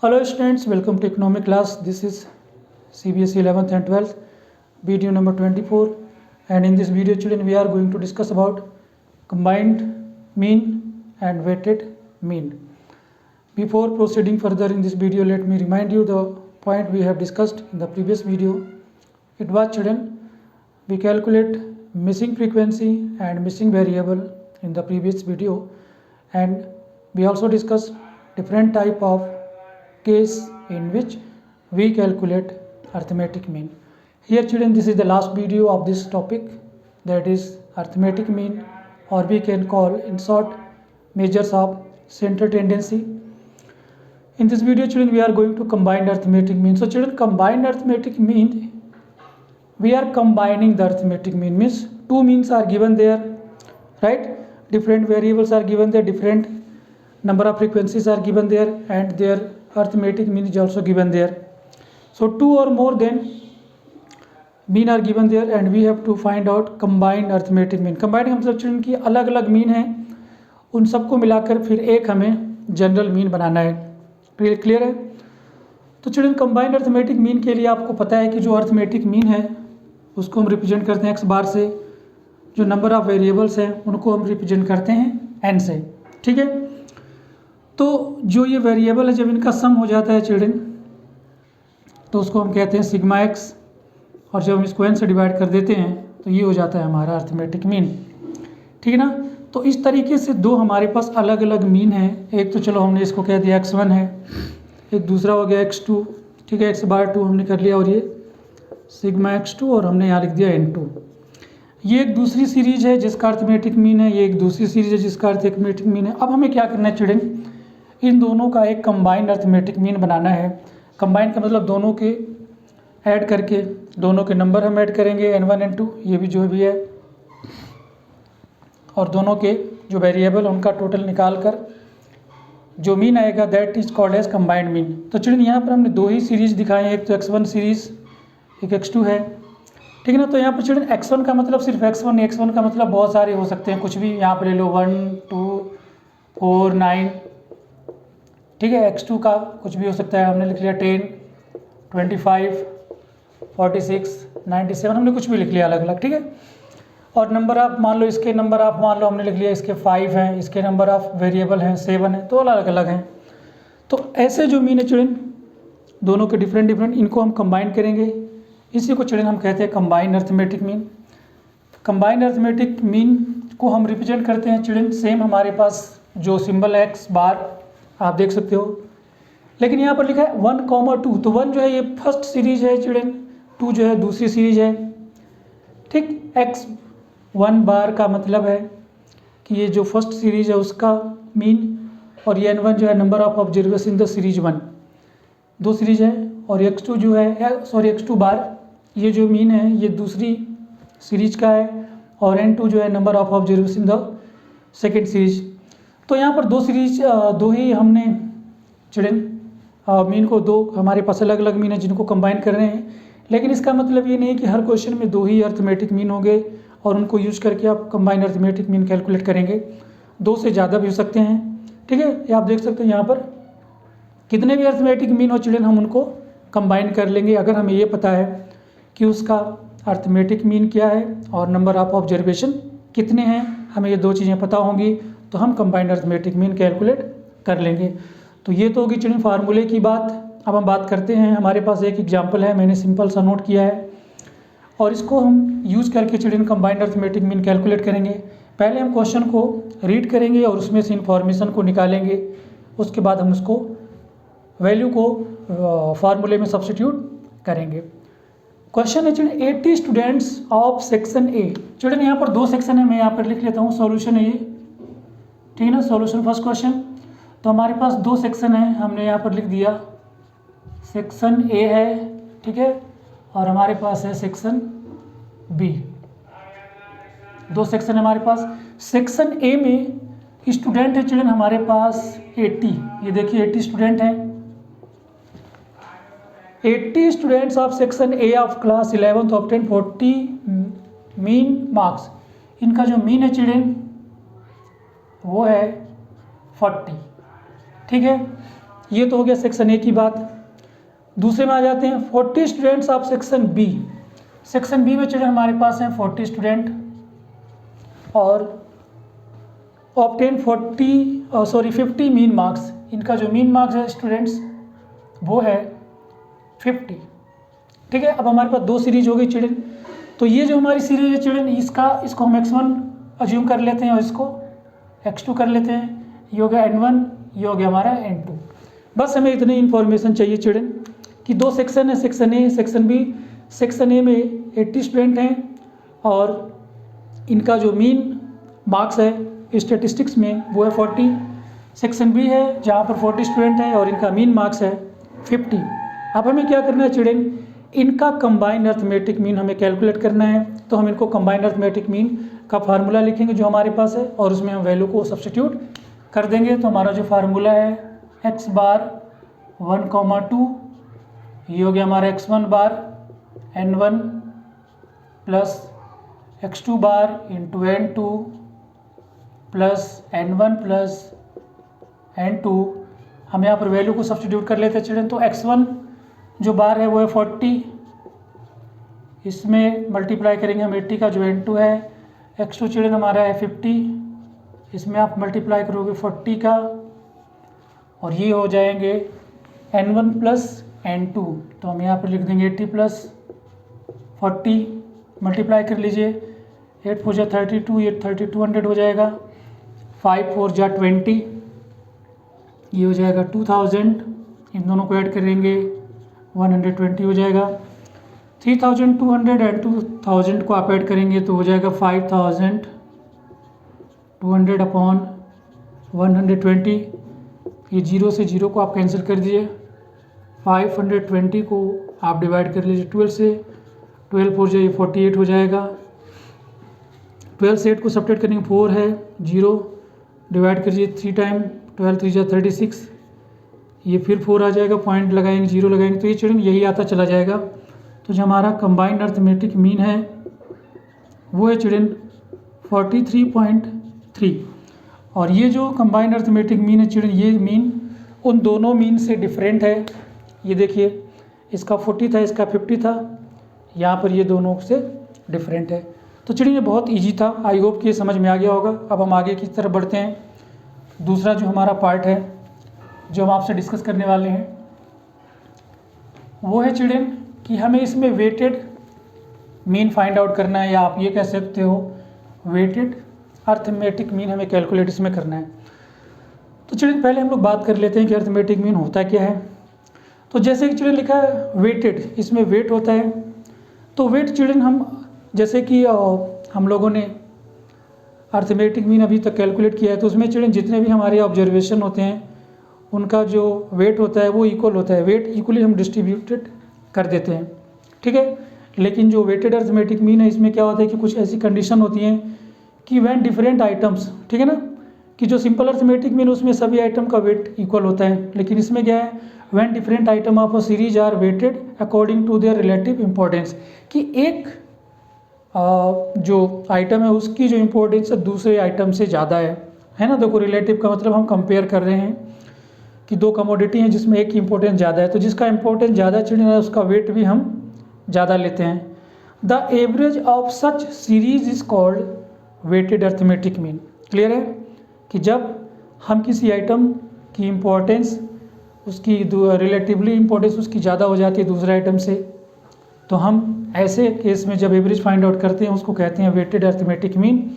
Hello students, welcome to economic class. This is CBSE 11th and 12th video number 24, and in this video children we are going to discuss about combined mean and weighted mean. Before proceeding further in this video, let me remind you the point we have discussed in the previous video. It was children, we calculate missing frequency and missing variable in the previous video, and we also discussed different type of case in which we calculate arithmetic mean. Here children, this is the last video of this topic, that is arithmetic mean, or we can call in short measures of central tendency. In this video children, we are going to combine arithmetic mean. So children, combined arithmetic mean, we are combining the arithmetic mean, means two means are given there, right? Different variables are given there, different number of frequencies are given there, and their arithmetic mean is also given there. So two or more than mean are given there, and we have to find out combined arithmetic mean. combined मतलब children की अलग अलग mean है, उन सबको मिलाकर फिर एक हमें जनरल मीन बनाना है. क्लियर है? तो चिल्ड्रन कंबाइंड अर्थमेटिक मीन के लिए आपको पता है कि जो अर्थमेटिक मीन है उसको हम रिप्रेजेंट करते हैं एक्स बार से, जो नंबर ऑफ वेरिएबल्स हैं उनको हम रिप्रेजेंट करते हैं एन से. ठीक है, तो जो ये वेरिएबल है जब इनका सम हो जाता है चिल्ड्रन तो उसको हम कहते हैं सिग्मा एक्स, और जब हम इसको एन से डिवाइड कर देते हैं तो ये हो जाता है हमारा अर्थमेटिक मीन. ठीक है ना? तो इस तरीके से दो हमारे पास अलग अलग मीन है. एक तो चलो हमने इसको कह दिया x1 है, एक दूसरा हो गया x2. ठीक है, x बार 2 हमने कर लिया, और ये सिग्मा x2, और हमने यहाँ लिख दिया n2. ये एक दूसरी सीरीज है जिसका अर्थमेटिक मीन है, ये एक दूसरी सीरीज है जिसका अर्थमेटिक मीन है. अब हमें क्या करना है चिल्ड्रन, इन दोनों का एक कंबाइंड अर्थमेटिक मीन बनाना है. कंबाइंड का मतलब दोनों के ऐड करके दोनों के नंबर हम ऐड करेंगे n1 n2, ये भी जो भी है, और दोनों के जो वेरिएबल उनका टोटल निकाल कर जो मीन आएगा that is called as combined mean. तो चिल्ड्रन यहाँ पर हमने दो ही सीरीज दिखाए हैं, एक तो x1 सीरीज, एक x2 है. ठीक है ना? तो यहाँ पर चिल्ड्रन x1 का मतलब सिर्फ x1, x1 का मतलब बहुत सारे हो सकते हैं, कुछ भी यहाँ पर ले लो, 1 2 4 9. ठीक है, x2 का कुछ भी हो सकता है, हमने लिख लिया 10 25 46 97, हमने कुछ भी लिख लिया अलग अलग. ठीक है, और नंबर ऑफ मान लो, इसके नंबर ऑफ मान लो हमने लिख लिया, इसके 5 हैं, इसके नंबर ऑफ वेरिएबल हैं 7 है, तो अलग अलग हैं. तो ऐसे जो मीन है चिल्ड्रन दोनों के डिफरेंट डिफरेंट, इनको हम कंबाइन करेंगे, इसी को चिल्ड्रन हम कहते हैं combined arithmetic mean. Combined arithmetic mean को हम रिप्रेजेंट करते हैं चिल्ड्रन, सेम हमारे पास जो सिंबल है एक्स बार आप देख सकते हो, लेकिन यहाँ पर लिखा है 1, 2. तो 1 जो है ये फर्स्ट सीरीज है चिल्ड्रन, 2 जो है दूसरी सीरीज है. ठीक, x1 बार का मतलब है कि ये जो फर्स्ट सीरीज है उसका मीन, और ये n1 जो है number of observation in the series 1, दो सीरीज है. और x2 जो है x2 बार, ये जो मीन है ये दूसरी सीरीज का है, और n2 जो है number of observation in the second series. तो यहाँ पर दो सीरीज, दो ही हमने चिल्ड्रन मीन को, दो हमारे पास अलग अलग मीन है जिनको कंबाइन कर रहे हैं. लेकिन इसका मतलब ये नहीं कि हर क्वेश्चन में दो ही अर्थमेटिक मीन होंगे और उनको यूज करके आप कंबाइंड अर्थमेटिक मीन कैलकुलेट करेंगे. दो से ज़्यादा भी हो सकते हैं. ठीक है, ये आप देख सकते हैं यहाँ पर कितने भी अर्थमेटिक मीन हो चिल्ड्रन हम उनको कंबाइन कर लेंगे, अगर हमें ये पता है कि उसका अर्थमेटिक मीन क्या है और नंबर ऑफ ऑब्जर्वेशन कितने हैं. हमें ये दो चीज़ें पता होंगी तो हम कंबाइंड अर्थमेटिक मीन कैलकुलेट कर लेंगे. तो ये तो होगी चिल्ड्रन फार्मूले की बात. अब हम बात करते हैं, हमारे पास एक एग्जाम्पल है, मैंने सिंपल सा नोट किया है, और इसको हम यूज़ करके children combined arithmetic mean calculate करेंगे. पहले हम क्वेश्चन को रीड करेंगे और उसमें से इंफॉर्मेशन को निकालेंगे, उसके बाद हम उसको वैल्यू को फार्मूले में सब्स्टिट्यूट करेंगे. क्वेश्चन है children 80 students of section A. Children यहाँ पर दो सेक्शन है, मैं यहाँ पर लिख लेता हूँ, सॉल्यूशन है ये. ठीक है ना, सॉल्यूशन फर्स्ट क्वेश्चन. तो हमारे पास दो सेक्शन है, हमने यहाँ पर लिख दिया सेक्शन ए है. ठीक है, और हमारे पास है सेक्शन बी. दो सेक्शन है हमारे पास. सेक्शन ए में स्टूडेंट है चिल्ड्रन हमारे पास 80, ये देखिए 80 स्टूडेंट हैं. 80 students of section A of class 11th obtain 40 mean marks. इनका जो मीन है चिल्ड्रन वो है 40. ठीक है, ये तो हो गया सेक्शन ए की बात। दूसरे में आ जाते हैं 40 students of section B. Section B में चिल्ड्रन हमारे पास हैं 40 स्टूडेंट और ऑब्टेन 50 मीन मार्क्स। इनका जो मीन मार्क्स है स्टूडेंट्स वो है 50। ठीक है, अब हमारे पास दो सीरीज हो गई चिल्ड्रन। तो ये जो हमारी सीरीज है चिल्ड्रन, इसको हम x1 अज्यूम कर लेते हैं और इसको x2 कर लेते हैं। ये हो गया n1, ये हो गया हमारा n2। बस हमें इतनी इन्फॉर्मेशन चाहिए चिल्ड्रन कि दो सेक्शन है, section A section B. Section A में 80 स्टूडेंट हैं और इनका जो मीन मार्क्स है स्टेटिस्टिक्स में वो है 40। सेक्शन बी है जहाँ पर 40 स्टूडेंट हैं और इनका मीन मार्क्स है 50। अब हमें क्या करना है चिल्ड्रन, इनका कंबाइंड अर्थमेटिक मीन हमें कैलकुलेट करना है। तो हम इनको कंबाइंड अर्थमेटिक मीन का फार्मूला लिखेंगे जो हमारे पास है और उसमें हम वैल्यू को सब्स्टिट्यूट कर देंगे। तो हमारा जो फार्मूला है x बार 1,2, ये हो गया हमारा x1 bar n1 plus x2 bar into n2 plus n1 plus n2। हम यहाँ पर वैल्यू को सब्स्टिट्यूट कर लेते हैं चिल्ड्रन। तो x1 जो बार है वो है 40, इसमें मल्टीप्लाई करेंगे हम 80 का जो n2 है। x2 चिल्ड्रन हमारा है 50, इसमें आप मल्टीप्लाई करोगे 40 का और ये हो जाएंगे n1 प्लस n2। तो हम यहाँ पर लिख देंगे 80 प्लस 40, मल्टीप्लाई कर लीजिए। 8 4 जा 32, ये 3200 हो जाएगा। 5 4 जा 20, ये हो जाएगा 2000। इन दोनों को ऐड करेंगे 120 हो जाएगा। 3200 एंड 2000 को आप ऐड करेंगे तो हो जाएगा 5200 अपॉन 120। ये 0 से 0 को आप कैंसिल कर दीजिए। 520 को आप डिवाइड कर लीजिए 12 से। 12 4 जाइए 48 हो जाएगा। 12 से 8 को सब्ट्रैक्ट करेंगे 4 है, 0 डिवाइड करिए 3 टाइम। 12 3 जा 36, ये फिर 4 आ जाएगा, पॉइंट लगाएंगे 0 लगाएंगे तो ये चिल्ड्रन यही आता चला जाएगा। तो जो हमारा कंबाइंड अर्थमेटिक मीन है वो है चिल्ड्रन 43.3। और ये जो कंबाइंड अर्थमेटिक मीन है चिल्ड्रन, ये मीन उन दोनों मीन से डिफरेंट है। ये देखिए, इसका 40 था, इसका 50 था, यहाँ पर ये दोनों से डिफरेंट है। तो चिल्ड्रन ये बहुत ईजी था, आई होप कि ये समझ में आ गया होगा। अब हम आगे की तरफ बढ़ते हैं। दूसरा जो हमारा पार्ट है जो हम आपसे डिस्कस करने वाले हैं वो है चिल्ड्रन कि हमें इसमें वेटेड मीन फाइंड आउट करना है, या आप ये कह सकते हो वेटेड अर्थमेटिक मीन हमें कैलकुलेट इसमें करना है। तो चिल्ड्रन पहले हम लोग बात कर लेते हैं कि अर्थमेटिक मीन होता क्या है। तो जैसे कि चिल्ड्रन लिखा है वेटेड, इसमें वेट होता है। तो वेट चिल्ड्रन हम जैसे कि हम लोगों ने अर्थमेटिक मीन अभी तक कैलकुलेट किया है, तो उसमें चिल्ड्रन जितने भी हमारे ऑब्जर्वेशन होते हैं उनका जो वेट होता है वो इक्वल होता है। वेट इक्वली हम डिस्ट्रीब्यूटेड कर देते हैं, ठीक है। लेकिन जो वेटेड अर्थमेटिक मीन है इसमें क्या होता है कि कुछ ऐसी कंडीशन होती हैं कि व्हेन डिफरेंट आइटम्स, ठीक है ना, कि जो सिंपल अर्थमेटिक मीन उसमें सभी आइटम का वेट इक्वल होता है। लेकिन इसमें क्या है, when different item of a series are weighted according to their relative importance, कि एक जो आइटम है उसकी जो इम्पोर्टेंस दूसरे आइटम से ज़्यादा है ना। देखो, रिलेटिव का मतलब हम कंपेयर कर रहे हैं कि दो कमोडिटी हैं जिसमें एक की इम्पोर्टेंस ज़्यादा है, तो जिसका इम्पोर्टेंस ज़्यादा चिल्ड्रन है उसका वेट भी हम ज़्यादा लेते हैं। The average of such series is called weighted arithmetic mean. Clear है कि जब हम किसी आइटम की इम्पोर्टेंस उसकी रिलेटिवली इम्पोर्टेंस उसकी ज़्यादा हो जाती है दूसरे आइटम से, तो हम ऐसे केस में जब एवरेज फाइंड आउट करते हैं उसको कहते हैं weighted arithmetic mean.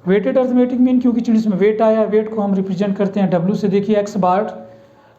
Weighted arithmetic mean क्योंकि चिल्ड्रन इसमें वेट आया, वेट को हम रिप्रेजेंट करते हैं W से। देखिए x बार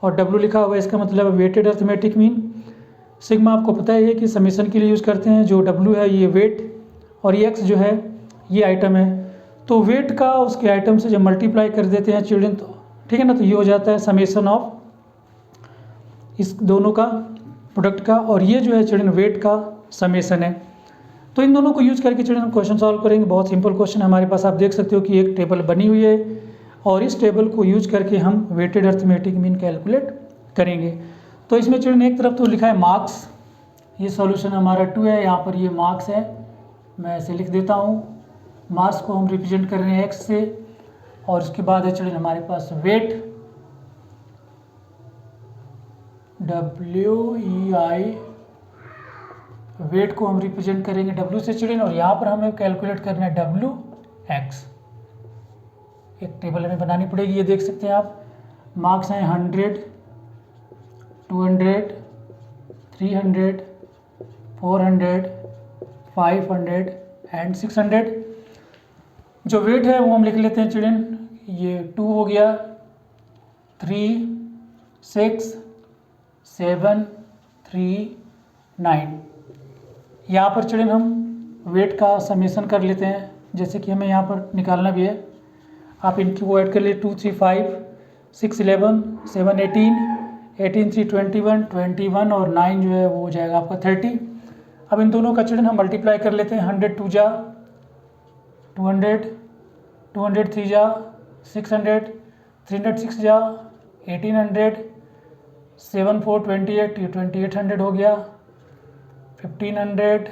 और W लिखा हुआ है, इसका मतलब है वेटेड अर्थमेटिक मीन। सिग्मा आपको पता ही है कि समीशन के लिए यूज़ करते हैं। जो W है ये वेट और ये x जो है ये आइटम है। तो वेट का उसके आइटम से जब मल्टीप्लाई कर देते हैं चिल्ड्रन, तो ठीक है ना, तो ये हो जाता है समेशन ऑफ इस दोनों का प्रोडक्ट का, और ये जो है चिल्ड्रन वेट का समेशन है। तो इन दोनों को यूज करके चिल्ड्रन हम क्वेश्चन सॉल्व करेंगे। बहुत सिंपल क्वेश्चन हमारे पास, आप देख सकते हो कि एक टेबल बनी हुई है और इस टेबल को यूज करके हम वेटेड अर्थमेटिक मीन कैलकुलेट करेंगे। तो इसमें चिल्ड्रन एक तरफ तो लिखा है मार्क्स, ये सॉल्यूशन हमारा 2 है, यहाँ पर ये मार्क्स है, मैं ऐसे लिख देता हूँ। मार्क्स को हम रिप्रेजेंट कर रहे हैं x से, और उसके बाद है चिल्ड्रन हमारे पास वेट, WEI वेट को हम रिप्रेजेंट करेंगे W से चिल्ड्रन, और यहाँ पर हमें कैलकुलेट करना है WX। एक टेबल हमें बनानी पड़ेगी, ये देख सकते हैं आप। मार्क्स हैं 100, 200, 300, 400, 500 एंड 600। जो वेट है वो हम लिख लेते हैं चिल्ड्रन, ये 2 हो गया, 3, 6, 7, 3, 9। यहाँ पर चिल्ड्रन हम वेट का समेसन कर लेते हैं, जैसे कि हमें यहाँ पर निकालना भी है। आप इनकी वो ऐड कर लिए, 2, 3, 5, 6, 11, 7, 18, 18, 3, 21, 21 और 9 जो है वो हो जाएगा आपका 30। अब इन दोनों का चिल्ड्रन हम मल्टीप्लाई कर लेते हैं। 100 2 जा 200, 200 3 जा 600, 300 6 जा 1800, 7 4 28, ये 2800 हो गया, 1500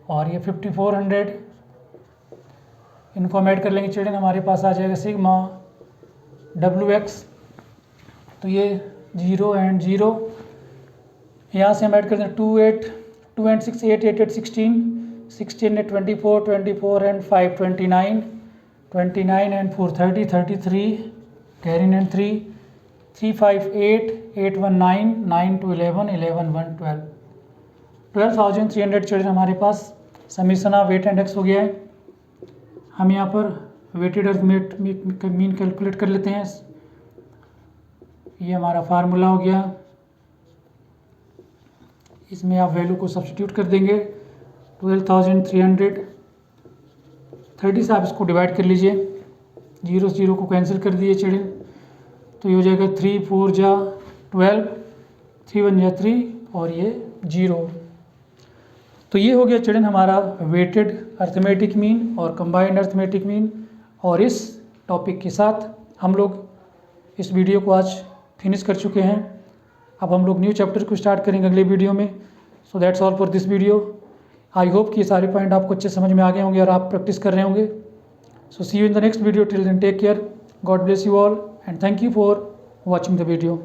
और ये 5400। इनको हम ऐड कर लेंगे चिल्ड्रन, हमारे पास आ जाएगा सिग्मा WX। तो ये 0 एंड 0, यहाँ से हम ऐड कर दें 2 8, 2 and 6 8, 8 8 16, 16 and 24, 24 and 5 29, 29 and 4 30, 33, carrying and 3, 3 5 8, 8 1 9, 9 2 11, 11 1 12, 12,300 children हमारे पास summation of weight and X हो गया है। हम यहाँ पर वेटेड अर्थमेटिक मीन कैलकुलेट कर लेते हैं। ये हमारा फार्मूला हो गया, इसमें आप वैल्यू को सब्स्टिट्यूट कर देंगे। 12,300, 30 से आप इसको डिवाइड कर लीजिए, 0 से 0 को कैंसिल कर दिए चिल्ड्रन, तो ये हो जाएगा 3 4 जा 12, 3 1 जा 3 और ये 0। तो ये हो गया चिल्ड्रन हमारा वेटेड अर्थमेटिक मीन और कंबाइंड अर्थमेटिक मीन। और इस टॉपिक के साथ हम लोग इस वीडियो को आज फिनिश कर चुके हैं। अब हम लोग न्यू चैप्टर को स्टार्ट करेंगे अगले वीडियो में। So that's all for this video. I hope कि ये सारे पॉइंट आपको अच्छे समझ में आ गए होंगे और आप प्रैक्टिस कर रहे होंगे। So see you in the next video, till then take care, God bless you all and thank you for watching the video.